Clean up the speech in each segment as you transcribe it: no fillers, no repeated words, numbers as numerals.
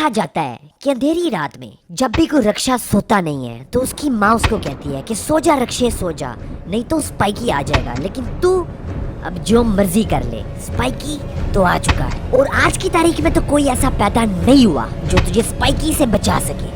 कहा जाता है कि अंधेरी रात में जब भी कोई रक्षा सोता नहीं है तो उसकी माँ उसको कहती है कि सो जा रक्षे सो जा, नहीं तो स्पाइकी आ जाएगा। लेकिन तू अब जो मर्जी कर ले, स्पाइकी तो आ चुका है और आज की तारीख में तो कोई ऐसा पैदा नहीं हुआ जो तुझे स्पाइकी से बचा सके।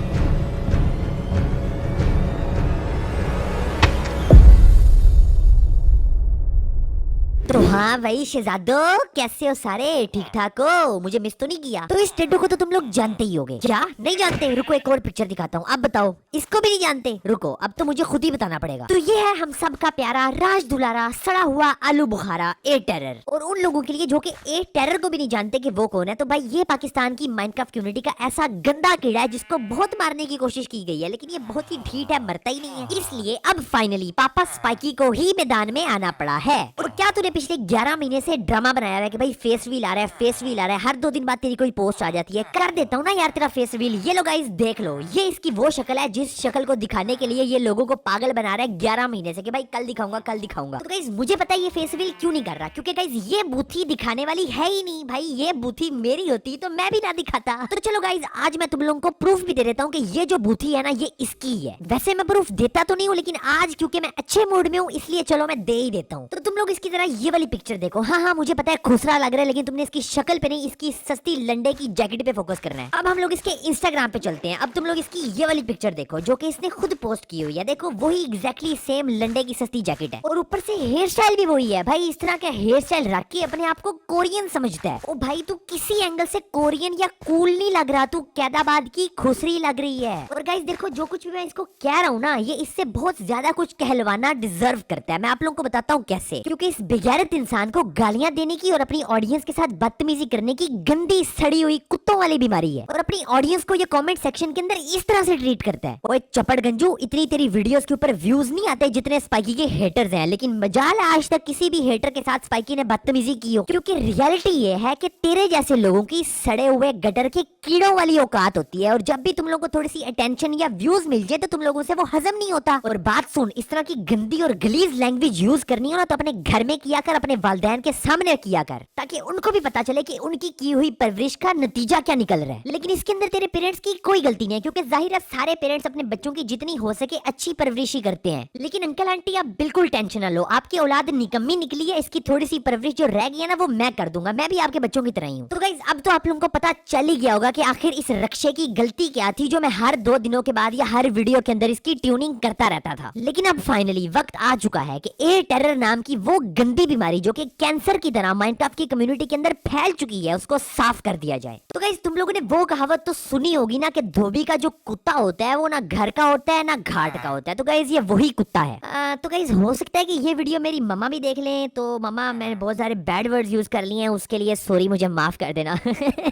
तो हाँ भाई शहजादो, कैसे हो सारे? ठीक ठाक हो? मुझे मिस तो नहीं किया? तो इस टेड्डो को तो तुम लोग जानते ही होगे। क्या नहीं जानते? रुको एक और पिक्चर दिखाता हूँ। अब बताओ, इसको भी नहीं जानते? रुको, अब तो मुझे खुद ही बताना पड़ेगा। तो ये है हम सब का प्यारा राज दुलारा सड़ा हुआ आलू बुखारा ए टेरर। और उन लोगों के लिए जो कि ए टेरर को भी नहीं जानते कि वो कौन है, तो भाई ये पाकिस्तान की माइनक्राफ्ट कम्युनिटी का ऐसा गंदा कीड़ा है जिसको बहुत मारने की कोशिश की गई है, लेकिन ये बहुत ही ढीठ है, मरता ही नहीं है। इसलिए अब फाइनली पापा स्पाइकी को ही मैदान में आना पड़ा है। और क्या तूने पिछले 11 महीने से ड्रामा बनाया है कि भाई फेस व्हील आ रहा है, फेस व्हील आ रहा है, हर 2 दिन बाद तेरी कोई पोस्ट आ जाती है, कर देता हूँ ना यार तेरा फेस व्हील। ये लो गाइस देख लो, ये इसकी वो शक्ल है जिस शक्ल को दिखाने के लिए ये लोगों को पागल बना रहा है 11 महीने से कि भाई कल दिखाऊंगा कल दिखाऊंगा। तो गाइस मुझे पता है ये फेस व्हील क्यों नहीं कर रहा, क्योंकि गाइस ये बूथी दिखाने वाली है ही नहीं। भाई ये बूथी मेरी होती तो मैं भी ना दिखाता। तो चलो गाइस आज मैं तुम लोगों को प्रूफ भी दे देता हूँ कि ये जो बूथी है ना ये इसकी है। वैसे मैं प्रूफ देता तो नहीं हूँ, लेकिन आज क्योंकि मैं अच्छे मूड में हूँ इसलिए चलो मैं दे ही देता हूँ। तो तुम लोग इसकी तरह ये वाली पिक्चर देखो। हाँ मुझे पता है खुसरा लग रहा है, लेकिन तुमने इसकी शक्ल पे नहीं, इसकी सस्ती लंडे की जैकेट पे फोकस करना है। अब हम लोग इसके इंस्टाग्राम पे चलते हैं। अब तुम लोग इसकी ये वाली पिक्चर देखो जो कि इसने खुद पोस्ट की हुई है। देखो वही एग्जैक्टली सेम लंडे की सस्ती जैकेट है और ऊपर से हेयर स्टाइल भी वही है। भाई इस तरह का हेयर स्टाइल रख के अपने आप को कोरियन समझता है। ओ भाई तू किसी एंगल से कोरियन या कूल नहीं लग रहा, तू कैदाबाद की खुसरी लग रही है। और गाइस देखो जो कुछ भी मैं इसको कह रहा हूँ ना, ये इससे बहुत ज्यादा कुछ कहलवाना डिजर्व करता है। मैं आप लोगों को बताता हूँ कैसे। क्योंकि इस बेगैरत इंसान को गालियां देने की और अपनी ऑडियंस के साथ बदतमीजी करने की गंदी सड़ी हुई कुत्तों वाली बीमारी है। और अपनी ऑडियंस को ये कमेंट सेक्शन के अंदर इस तरह से ट्रीट करता है। ओए चपड़ गंजू, इतनी तेरी वीडियोस के ऊपर व्यूज नहीं आते जितने स्पाइकी के हेटर्स हैं, लेकिन मजाल आज तक किसी भी हेटर के साथ स्पाइकी ने बदतमीजी की हो। क्योंकि रियलिटी ये है कि तेरे जैसे लोगों की सड़े हुए गटर के कीड़ों वाली औकात होती है, और जब भी तुम लोगों को थोड़ी सी अटेंशन या व्यूज मिल जाए तो तुम लोगों से वो हजम नहीं होता। और बात सुन, इस तरह की गंदी और गलीज लैंग्वेज यूज करनी हो ना तो अपने घर में किया कर, अपने वालिदैन के सामने किया कर, ताकि उनको भी पता चले कि उनकी की हुई परवरिश का नतीजा क्या निकल रहा है। लेकिन इसके अंदर तेरे पेरेंट्स की कोई गलती नहीं है, क्योंकि जाहिर है सारे पेरेंट्स अपने बच्चों की जितनी हो सके अच्छी परवरिश ही करते हैं। लेकिन अंकल आंटी आप बिल्कुल टेंशन ना लो, आपकी औलाद निकम्मी निकली है, इसकी थोड़ी सी परवरिश जो रह गई है ना वो मैं कर दूंगा। मैं भी आपके बच्चों की तरह ही हूँ। तो गाइस अब तो आप लोगों को पता चल ही गया होगा कि आखिर इस रक्षे की गलती क्या थी जो मैं हर 2 दिनों के बाद या हर वीडियो के अंदर इसकी ट्यूनिंग करता रहता था। लेकिन अब फाइनली वक्त आ चुका है कि ए टेरर नाम की वो गंदी बीमारी जो कि कैंसर की तरह माइनक्राफ्ट की कम्युनिटी के अंदर फैल चुकी है उसको साफ कर दिया जाए। तो गाइस तुम लोगों ने वो कहावत तो सुनी होगी ना कि धोबी का जो कुत्ता होता है वो ना घर का होता है ना घाट का होता है। तो गाइस ये वही कुत्ता है। तो गाइस हो सकता है कि ये वीडियो मेरी मम्मा भी देख लें, तो मम्मा मैंने बहुत सारे बैड वर्ड्स यूज कर लिए हैं, उसके लिए सॉरी, मुझे माफ कर देना।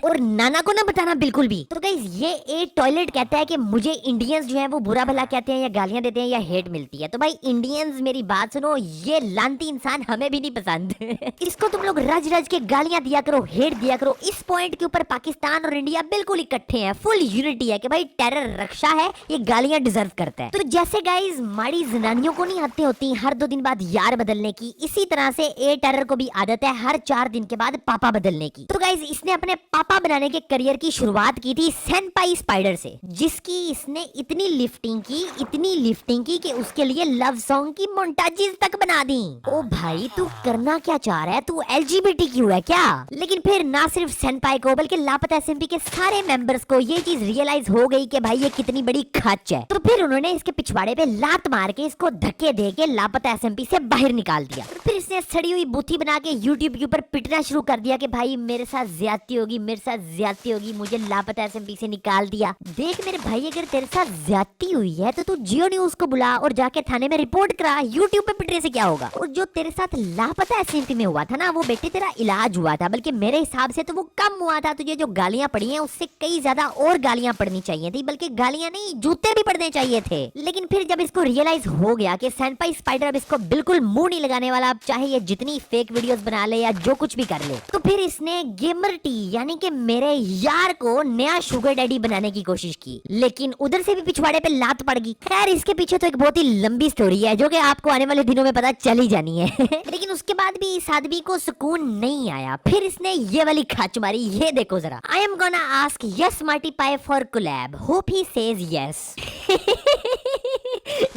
और नाना को ना बताना बिल्कुल भी। तो गाइस ये ए टॉयलेट कहता है कि मुझे इंडियंस जो है वो बुरा भला कहते हैं या गालियां देते हैं या हेट मिलती है। तो भाई इंडियंस मेरी बात सुनो, ये लानती इंसान हमें भी नहीं पसंद। इसको तुम लोग रज रज के गालियां दिया करो, हेट दिया करो। इस पॉइंट के ऊपर पाकिस्तान और इंडिया बिल्कुल इकट्ठे हैं, फुल यूनिटी है कि भाई टेरर रक्षा है, ये गालियां डिजर्व करता है। तो जैसे गाइस माड़ी जनानियों को नहीं आदतें होती हर 2 दिन बाद यार बदलने की, इसी तरह से ए टेरर को भी आदत है हर 4 दिन के बाद पापा बदलने की। तो गाइस इसने अपने पापा बनाने के करियर की शुरुआत की थी सेनपाई स्पाइडर से, जिसकी इसने इतनी लिफ्टिंग की कि उसके लिए लव सॉन्ग की मोन्टाजेस तक बना दी। ओ भाई तू करना क्या चाह रहा है? तू LGBTQ है क्या? लेकिन फिर ना सिर्फ सेनपाई को बल्कि लापता SMP के सारे मेंबर्स को ये चीज रियलाइज हो गई कि भाई ये कितनी बड़ी खच है। तो फिर उन्होंने इसके पिछवाड़े पे लात मार के इसको धक्के दे के लापता SMP से बाहर निकाल दिया। फिर इसने सड़ी हुई बूथी बना के YouTube के ऊपर पिटना शुरू कर दिया कि भाई मेरे साथ ज्यादती होगी, मुझे लापता SMP से निकाल दिया। देख मेरे भाई, अगर तेरे साथ ज्यादती हुई है तो तू जियो न्यूज को बुला और जाके थाने में रिपोर्ट करा। YouTube पे पिटने से क्या होगा? और जो तेरे साथ लापता SMP में हुआ था ना वो बेटे तेरा इलाज हुआ था, बल्कि मेरे हिसाब से तो वो कम हुआ था। तुझे जो गालियां पड़ी हैं उससे कई ज्यादा और गालियां पड़नी चाहिए थी, बल्कि गालियां नहीं जूते भी पड़ने चाहिए थे। लेकिन फिर जब इसको रियलाइज हो गया कि सेनपाई स्पाइडर अब इसको बिल्कुल मुंह नहीं लगाने वाला, अब चाहे ये जितनी फेक वीडियोस बना ले या जो कुछ भी कर ले, तो फिर इसने गेमर टी यानी कि मेरे यार को नया शुगर डैडी बनाने की कोशिश की। लेकिन उधर से भी पिछवाड़े पे लात पड़ गई। खैर इसके पीछे तो एक बहुत ही लंबी स्टोरी है जो कि आपको आने वाले दिनों में पता चल ही जानी है। लेकिन उसके बाद भी इस आदमी को सुकून नहीं आया। फिर इसने ये वाली खच मारी, ये देखो जरा। I am gonna ask yes Marty pie for collab, hope he says yes.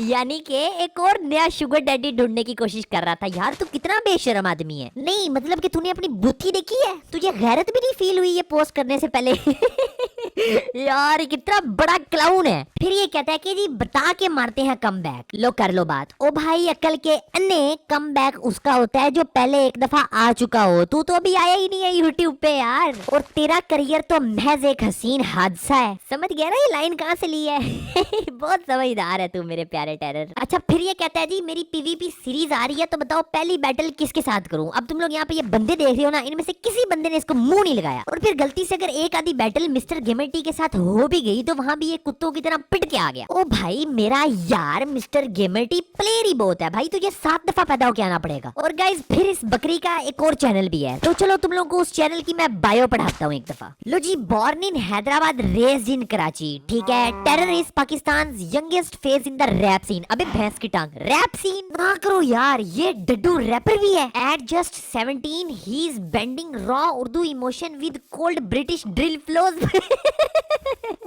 यानी कि एक और नया शुगर डैडी ढूंढने की कोशिश कर रहा था। यार तू कितना बेशरम आदमी है। नहीं मतलब कि तूने अपनी बुद्धि देखी है, तुझे गैरत भी नहीं फील हुई ये पोस्ट करने से पहले? यार कितना बड़ा क्लाउन है। फिर ये कहता है कि जी बता के मारते हैं कम बैक। लो कर लो बात। ओ भाई अक्ल के अन्ने, कम बैक उसका होता है जो पहले एक दफा आ चुका हो। तू तो अभी आया ही नहीं है यूट्यूब पे यार, और तेरा करियर तो महज एक हसीन हादसा है। समझ गया ना ये लाइन कहाँ से ली है? बहुत समझदार है तू मेरे प्यारे टेरर। अच्छा फिर ये कहता है जी मेरी पीवीपी सीरीज आ रही है, तो बताओ पहली बैटल किसके साथ करूं? अब तुम लोग यहाँ पे ये बंदे देख रहे हो ना, इनमें से किसी बंदे ने इसको मुंह नहीं लगाया। और फिर गलती से अगर एक आधी बैटल मिस्टर गेमर्टी के साथ हो भी गई तो वहां भी ये कुत्तों की तरह पिट के आ गया। ओ भाई मेरा यार मिस्टर गेमर्टी प्लेयर ही बहुत है भाई, तुझे 7 दफा पैदा होके आना पड़ेगा। और गाइस फिर इस बकरी का एक और चैनल भी है, तो चलो तुम लोग को उस चैनल की मैं बायो पढ़ाता हूँ एक दफा। लो जी, born in Hyderabad, raised in Karachi, ठीक है। Terror is Pakistan youngest face in the rap scene. अबे भैंस की टांग, रैप सीन ना करो यार, ये डड्डू रैपर भी है। At just 17 he is bending raw Urdu emotion with cold British drill flows.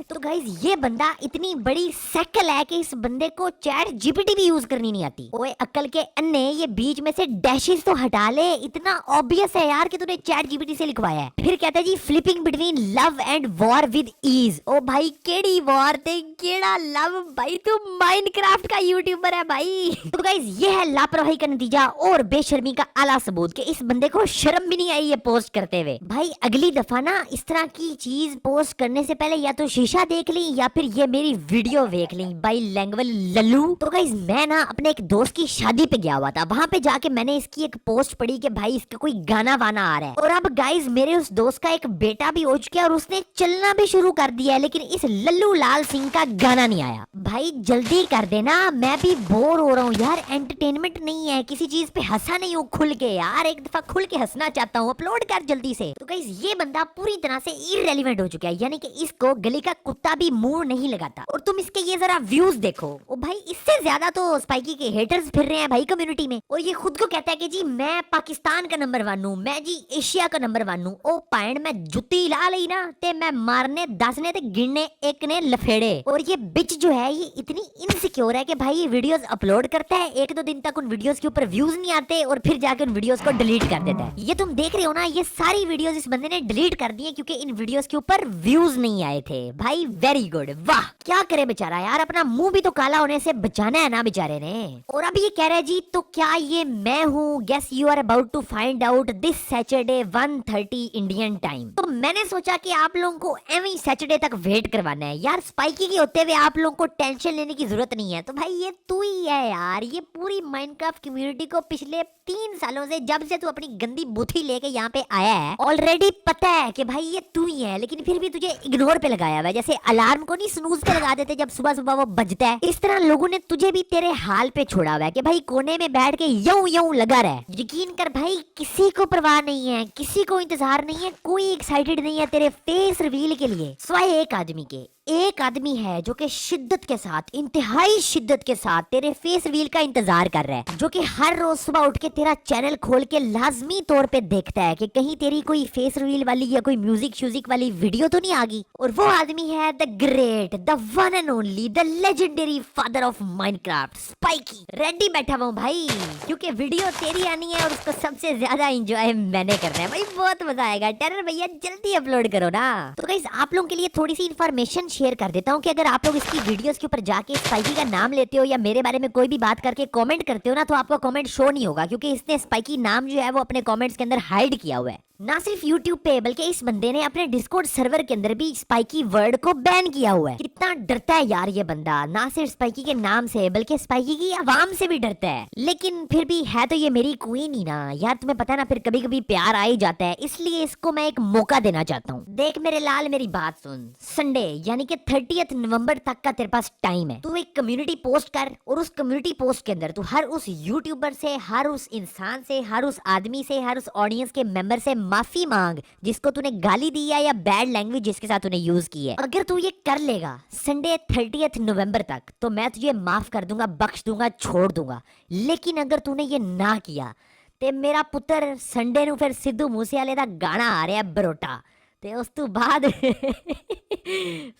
तो गाइस ये बंदा इतनी बड़ी सैकल है कि इस बंदे को चैट जीपीटी भी यूज करनी नहीं आती। ओए अक्ल के अन्ने, ये बीच में से डैशेस तो हटा ले, इतना ऑब्वियस है यार कि तूने चैट जीपीटी से लिखवाया है। फिर कहता है जी flipping between love and war with ease. ओ भाई केड़ी वॉर ते केड़ा लव, भाई तू माइनक्राफ्ट का यूट्यूबर है भाई। तो गाइस ये है लापरवाही का नतीजा और बेशर्मी का आला सबूत कि इस बंदे को शर्म भी नहीं आई ये पोस्ट करते हुए। भाई अगली दफा ना इस तरह की चीज पोस्ट करने से पहले या तो शीशा देख ली या फिर ये मेरी वीडियो देख ली। By language Lallu. तो गाइस मैं ना अपने एक दोस्त की शादी पे गया हुआ था, वहां पे जाके मैंने इसकी एक पोस्ट पढ़ी कि भाई इसका कोई गाना वाना आ रहा है। और अब गाइस मेरे उस दोस्त का एक बेटा भी हो चुका है और उसने चलना भी शुरू कर दिया है, लेकिन इस लल्लू लाल सिंह का गाना नहीं आया। भाई जल्दी कर देना, मैं भी बोर हो रहा हूँ यार, एंटरटेनमेंट नहीं है, किसी चीज पे हंसा नहीं हूँ खुल के यार, एक दफा खुल के हंसना चाहता हूँ, अपलोड कर जल्दी से। तो गाइस ये बंदा पूरी तरह से इररेलेवेंट हो चुका है, यानी कि इसको गली का कुत्ता भी मुंह नहीं लगाता। और तुम इसके ये जरा व्यूज देखो, ओ भाई इससे ज्यादा तो स्पाइकी के हेटर्स फिर रहे हैं भाई कम्युनिटी में। और ये खुद को कहता है कि जी मैं पाकिस्तान का नंबर 1 हूँ, मैं जी एशिया का नंबर 1 हूँ। ओ पैंड में जुत्ती ला ली ना ते मैं मारने 10 ने ते गिनने 1 ने लफेड़े। और ये बिच जो है ये इतनी इनसिक्योर है कि भाई ये वीडियोस अपलोड करता है, 1-2 दिन तक उन वीडियोस के ऊपर व्यूज नहीं आते और फिर जाके उन वीडियोस को डिलीट कर देता है। ये तुम देख रहे हो ना, ये सारी वीडियोस इस बंदे ने डिलीट कर दी है क्योंकि इन वीडियोस के ऊपर व्यूज नहीं आए थे। भाई वेरी गुड, वाह क्या करे बेचारा यार, अपना मुंह भी तो काला होने से बचाना है ना बेचारे ने। और अब ये कह रहा है जी तो क्या ये मैं हूँ, guess you are about to find out this Saturday 1:30 Indian time. तो मैंने सोचा कि आप लोगों को एवं सैटरडे तक वेट करवाना है यार, स्पाइकी के होते हुए आप लोगों को टेंशन लेने की जरूरत नहीं है। तो भाई ये तू ही है यार, ये पूरी माइनक्राफ्ट कम्युनिटी को पिछले 3 सालों से जब से तू अपनी गंदी बुथी लेके यहाँ पे आया है ऑलरेडी पता है कि भाई ये तू ही है, लेकिन फिर भी तुझे इग्नोर पे लगाया हुआ है। जैसे अलार्म को नहीं स्नूज पे लगा देते जब सुबह सुबह वो बजता है, इस तरह लोगों ने तुझे भी तेरे हाल पे छोड़ा हुआ है कि भाई कोने में बैठ के यूं यूं लगा रहा है। यकीन कर भाई किसी को परवाह नहीं है, किसी को इंतजार नहीं है, कोई एक्साइटेड नहीं है तेरे फेस रिवील के लिए, सिवाय एक आदमी के। एक आदमी है जो कि शिद्दत के साथ, इंतहाई शिद्दत के साथ तेरे फेस रिवील का इंतजार कर रहा है, जो कि हर रोज सुबह उठ के तेरा चैनल खोल के लाजमी तौर पे देखता है कि कहीं तेरी कोई फेस रिवील वाली या कोई म्यूजिक श्यूजिक वाली वीडियो तो नहीं आ गई। और वो आदमी है the great, the one and only, the legendary father of Minecraft, spiky. Ready बैठा हुआ भाई क्योंकि वीडियो तेरी आनी है और उसको सबसे ज्यादा एंजॉय मैंने करना है। भाई बहुत मजा आएगा, टेरर भैया जल्दी अपलोड करो ना। तो गाइस आप लोगों के लिए थोड़ी सी इन्फॉर्मेशन शेयर कर देता हूँ कि अगर आप लोग इसकी वीडियोस के ऊपर जाके स्पाइकी का नाम लेते हो या मेरे बारे में कोई भी बात करके कमेंट करते हो ना, तो आपका कमेंट शो नहीं होगा क्योंकि इसने स्पाइकी नाम जो है वो अपने कमेंट्स के अंदर हाइड किया हुआ है। ना सिर्फ YouTube पे बल्कि इस बंदे ने अपने डिस्कॉर्ड सर्वर के अंदर भी स्पाइकी वर्ड को बैन किया हुआ है। कितना डरता है यार ये बंदा, ना सिर्फ स्पाइकी के नाम से बल्कि स्पाइकी की आवाम से भी डरता है। लेकिन फिर भी है तो ये मेरी क्वीन ही ना यार, तुम्हें पता है ना फिर कभी कभी प्यार आ ही जाता है, इसलिए इसको मैं एक मौका देना चाहता हूँ। देख मेरे लाल मेरी बात सुन, संडे यानी कि 30 नवंबर तक का तेरे पास टाइम है। तू एक कम्युनिटी पोस्ट कर और उस कम्युनिटी पोस्ट के अंदर तू हर उस यूट्यूबर से, हर उस इंसान से, हर उस आदमी से, हर उस ऑडियंस के मेंबर से माफी मांग जिसको तूने गाली दी है या बैड लैंग्वेज जिसके साथ तूने यूज की है। अगर तू ये कर लेगा संडे 30 नवंबर तक तो मैं तुझे माफ कर दूंगा, बख्श दूंगा, छोड़ दूंगा। लेकिन अगर तूने ये ना किया ते मेरा पुत्र संडे नु फिर सिद्धू मूसेवाले दा गाना आ रहा है बरोटा, ते उस तू बाद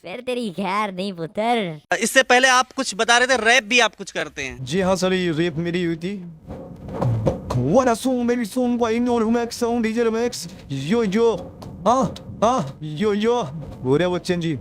फिर तेरी खैर नहीं पुत्र। इससे पहले आप कुछ बता रहे थे, रैप भी आप कुछ करते हैं। जी हाँ सर, ये रेप मेरी हुई थी। What a song, मेरी song by Nor Max, song DJ Max, yo yo, yo yo, बोले बच्चन जी।